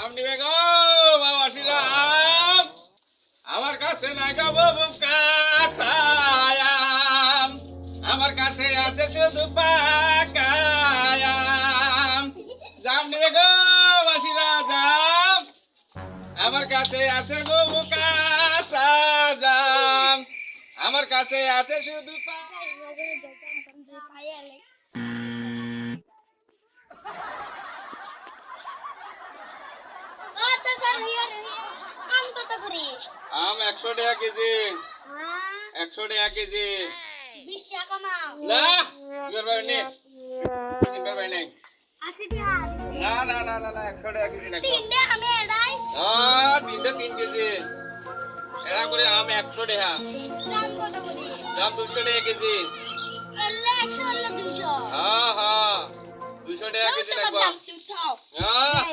জাম নিবে গো বাবা শ্রীরাম আমার কাছে নাই গো বাবু কাছায়াম আমার কাছে আছে শুধু পাকায়াম জাম নিবে গো বাসিরা জাম আমার কাছে আছে বাবু কাঁচা জাম আমার কাছে আছে শুধু আম 100 টাকা কেজি 100 টাকা কেজি 20 টাকা কমাও না এবার ভাই নে এবার ভাই নে 80 টাকা না না না না না 100 টাকা কেজি না তিনটে আমি এদাই তিনটে 3 কেজি এরা করে আম 100 টাকা দাম কত করে দাম 200 টাকা কেজি এলে 100 হলো 200 হ্যাঁ হ্যাঁ 200 টাকা কেজি লাগবে দাম তুমি খাও হ্যাঁ